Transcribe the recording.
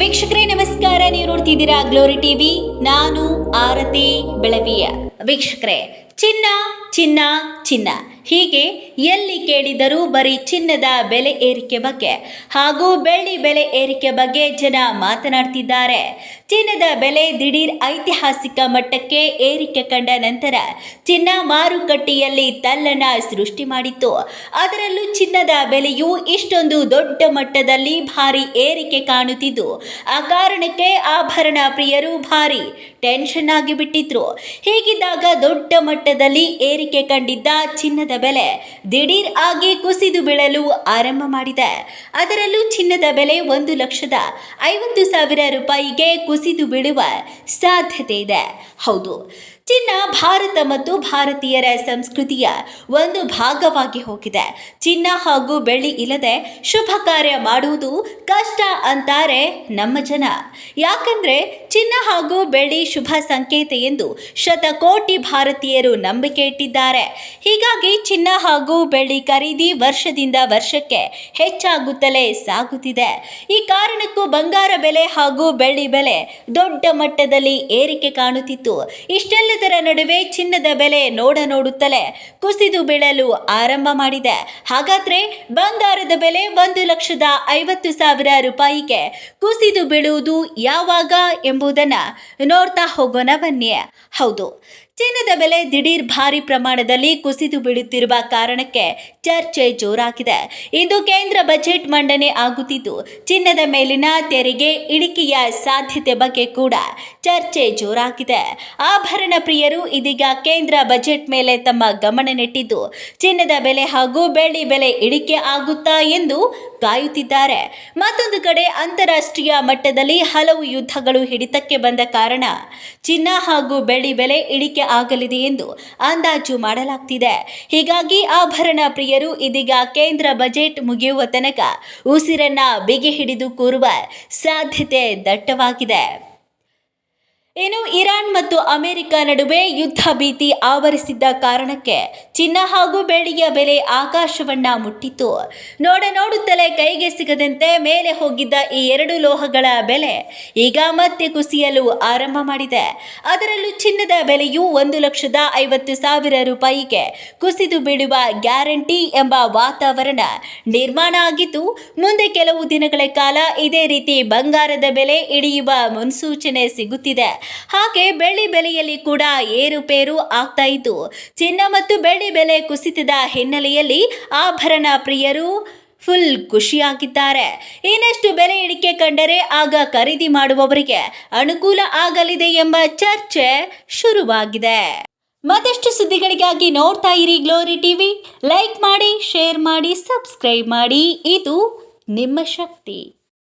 ವೀಕ್ಷಕರೇ ನಮಸ್ಕಾರ. ನೀವು ನೋಡ್ತಿದ್ದೀರಾ ಗ್ಲೋರಿ ಟಿವಿ. ನಾನು ಆರತಿ ಬೆಳವಿಯ. ವೀಕ್ಷಕರೇ, ಚಿನ್ನ ಚಿನ್ನ ಚಿನ್ನ ಹೀಗೆ ಎಲ್ಲಿ ಕೇಳಿದರೂ ಬರೀ ಚಿನ್ನದ ಬೆಲೆ ಏರಿಕೆ ಬಗ್ಗೆ ಹಾಗೂ ಬೆಳ್ಳಿ ಬೆಲೆ ಏರಿಕೆ ಬಗ್ಗೆ ಜನ ಮಾತನಾಡ್ತಿದ್ದಾರೆ. ಚಿನ್ನದ ಬೆಲೆ ದಿಢೀರ್ ಐತಿಹಾಸಿಕ ಮಟ್ಟಕ್ಕೆ ಏರಿಕೆ ಕಂಡ ನಂತರ ಚಿನ್ನ ಮಾರುಕಟ್ಟೆಯಲ್ಲಿ ತಲ್ಲಣ ಸೃಷ್ಟಿ ಮಾಡಿತ್ತು. ಅದರಲ್ಲೂ ಚಿನ್ನದ ಬೆಲೆಯು ಇಷ್ಟೊಂದು ದೊಡ್ಡ ಮಟ್ಟದಲ್ಲಿ ಭಾರಿ ಏರಿಕೆ ಕಾಣುತ್ತಿದ್ದು, ಆ ಕಾರಣಕ್ಕೆ ಆಭರಣ ಪ್ರಿಯರು ಭಾರಿ ಟೆನ್ಷನ್ ಆಗಿಬಿಟ್ಟಿದ್ರು. ಹೀಗಿದ್ದಾಗ ದೊಡ್ಡ ಮಟ್ಟದಲ್ಲಿ ಏರಿಕೆ ಕಂಡಿದ್ದ ಚಿನ್ನದ ಬೆಲೆ ದಿಢೀರ್ ಆಗಿ ಕುಸಿದು ಬೀಳಲು ಆರಂಭ ಮಾಡಿದೆ. ಅದರಲ್ಲೂ ಚಿನ್ನದ ಬೆಲೆ 1,50,000 ರೂಪಾಯಿಗೆ ಕುಸಿದು ಬೀಳುವ ಸಾಧ್ಯತೆ ಇದೆ. ಹೌದು, ಚಿನ್ನ ಭಾರತ ಮತ್ತು ಭಾರತೀಯರ ಸಂಸ್ಕೃತಿಯ ಒಂದು ಭಾಗವಾಗಿ ಹೋಗಿದೆ. ಚಿನ್ನ ಹಾಗೂ ಬೆಳ್ಳಿ ಇಲ್ಲದೆ ಶುಭ ಕಾರ್ಯ ಮಾಡುವುದು ಕಷ್ಟ ಅಂತಾರೆ ನಮ್ಮ ಜನ. ಯಾಕಂದ್ರೆ ಚಿನ್ನ ಹಾಗೂ ಬೆಳ್ಳಿ ಶುಭ ಸಂಕೇತ ಎಂದು ಶತಕೋಟಿ ಭಾರತೀಯರು ನಂಬಿಕೆ ಇಟ್ಟಿದ್ದಾರೆ. ಹೀಗಾಗಿ ಚಿನ್ನ ಹಾಗೂ ಬೆಳ್ಳಿ ಖರೀದಿ ವರ್ಷದಿಂದ ವರ್ಷಕ್ಕೆ ಹೆಚ್ಚಾಗುತ್ತಲೇ ಸಾಗುತ್ತಿದೆ. ಈ ಕಾರಣಕ್ಕೂ ಬಂಗಾರ ಬೆಲೆ ಹಾಗೂ ಬೆಳ್ಳಿ ಬೆಲೆ ದೊಡ್ಡ ಮಟ್ಟದಲ್ಲಿ ಏರಿಕೆ ಕಾಣುತ್ತಿತ್ತು. ಇಷ್ಟೆಲ್ಲದರ ನಡುವೆ ಚಿನ್ನದ ಬೆಲೆ ನೋಡುತ್ತಲೇ ಕುಸಿದು ಬೀಳಲು ಆರಂಭ ಮಾಡಿದೆ. ಹಾಗಾದ್ರೆ ಬಂಗಾರದ ಬೆಲೆ 1,50,000 ರೂಪಾಯಿಗೆ ಕುಸಿದು ಬೀಳುವುದು ಯಾವಾಗ ಎಂಬುದನ್ನು ನೋಡ್ತಾ ಹೋಗೋಣ ಬನ್ನಿ. ಹೌದು, ಚಿನ್ನದ ಬೆಲೆ ದಿಢೀರ್ ಭಾರಿ ಪ್ರಮಾಣದಲ್ಲಿ ಕುಸಿದು ಬೀಳುತ್ತಿರುವ ಕಾರಣಕ್ಕೆ ಚರ್ಚೆ ಜೋರಾಗಿದೆ. ಇಂದು ಕೇಂದ್ರ ಬಜೆಟ್ ಮಂಡನೆ ಆಗುತ್ತಿದ್ದು, ಚಿನ್ನದ ಮೇಲಿನ ತೆರಿಗೆ ಇಳಿಕೆಯ ಸಾಧ್ಯತೆ ಬಗ್ಗೆ ಕೂಡ ಚರ್ಚೆ ಜೋರಾಗಿದೆ. ಆಭರಣ ಪ್ರಿಯರು ಇದೀಗ ಕೇಂದ್ರ ಬಜೆಟ್ ಮೇಲೆ ತಮ್ಮ ಗಮನ ನೆಟ್ಟಿದ್ದು, ಚಿನ್ನದ ಬೆಲೆ ಹಾಗೂ ಬೆಳ್ಳಿ ಬೆಲೆ ಇಳಿಕೆ ಆಗುತ್ತಾ ಎಂದು ಕಾಯುತ್ತಿದ್ದಾರೆ. ಮತ್ತೊಂದು ಕಡೆ ಅಂತಾರಾಷ್ಟ್ರೀಯ ಮಟ್ಟದಲ್ಲಿ ಹಲವು ಯುದ್ಧಗಳು ಹಿಡಿತಕ್ಕೆ ಬಂದ ಕಾರಣ ಚಿನ್ನ ಹಾಗೂ ಬೆಳ್ಳಿ ಬೆಲೆ ಇಳಿಕೆ ಆಗಲಿದೆ ಎಂದು ಅಂದಾಜು ಮಾಡಲಾಗ್ತಿದೆ. ಹೀಗಾಗಿ ಆಭರಣ ಪ್ರಿಯರು ಇದೀಗ ಕೇಂದ್ರ ಬಜೆಟ್ ಮುಗಿಯುವ ತನಕ ಉಸಿರನ್ನ ಬಿಗಿ ಹಿಡಿದು ಕೂರುವ ಸಾಧ್ಯತೆ ದಟ್ಟವಾಗಿದೆ. ಇನ್ನು ಇರಾನ್ ಮತ್ತು ಅಮೆರಿಕ ನಡುವೆ ಯುದ್ಧ ಭೀತಿ ಆವರಿಸಿದ್ದ ಕಾರಣಕ್ಕೆ ಚಿನ್ನ ಹಾಗೂ ಬೆಳ್ಳಿಯ ಬೆಲೆ ಆಕಾಶವನ್ನ ಮುಟ್ಟಿತ್ತು. ನೋಡುತ್ತಲೇ ಕೈಗೆ ಸಿಗದಂತೆ ಮೇಲೆ ಹೋಗಿದ್ದ ಈ ಎರಡು ಲೋಹಗಳ ಬೆಲೆ ಈಗ ಮತ್ತೆ ಕುಸಿಯಲು ಆರಂಭ ಮಾಡಿದೆ. ಅದರಲ್ಲೂ ಚಿನ್ನದ ಬೆಲೆಯು 1,50,000 ರೂಪಾಯಿಗೆ ಕುಸಿದು ಬೀಳುವ ಗ್ಯಾರಂಟಿ ಎಂಬ ವಾತಾವರಣ ನಿರ್ಮಾಣ ಆಗಿದ್ದು, ಮುಂದೆ ಕೆಲವು ದಿನಗಳ ಕಾಲ ಇದೇ ರೀತಿ ಬಂಗಾರದ ಬೆಲೆ ಇಳಿಯುವ ಮುನ್ಸೂಚನೆ ಸಿಗುತ್ತಿದೆ. ಹಾಗೆ ಬೆಳ್ಳಿ ಬೆಲೆಯಲ್ಲಿ ಕೂಡ ಏರುಪೇರು ಆಗ್ತಾ ಇದ್ದು, ಚಿನ್ನ ಮತ್ತು ಬೆಳ್ಳಿ ಬೆಲೆ ಕುಸಿತದ ಹಿನ್ನೆಲೆಯಲ್ಲಿ ಆಭರಣ ಪ್ರಿಯರು ಫುಲ್ ಖುಷಿಯಾಗಿದ್ದಾರೆ. ಇನ್ನಷ್ಟು ಬೆಲೆ ಇಳಿಕೆ ಕಂಡರೆ ಆಗ ಖರೀದಿ ಮಾಡುವವರಿಗೆ ಅನುಕೂಲ ಆಗಲಿದೆ ಎಂಬ ಚರ್ಚೆ ಶುರುವಾಗಿದೆ. ಮತ್ತಷ್ಟು ಸುದ್ದಿಗಳಿಗಾಗಿ ನೋಡ್ತಾ ಇರಿ ಗ್ಲೋರಿ ಟಿವಿ. ಲೈಕ್ ಮಾಡಿ, ಶೇರ್ ಮಾಡಿ, ಸಬ್ಸ್ಕ್ರೈಬ್ ಮಾಡಿ. ಇದು ನಿಮ್ಮ ಶಕ್ತಿ.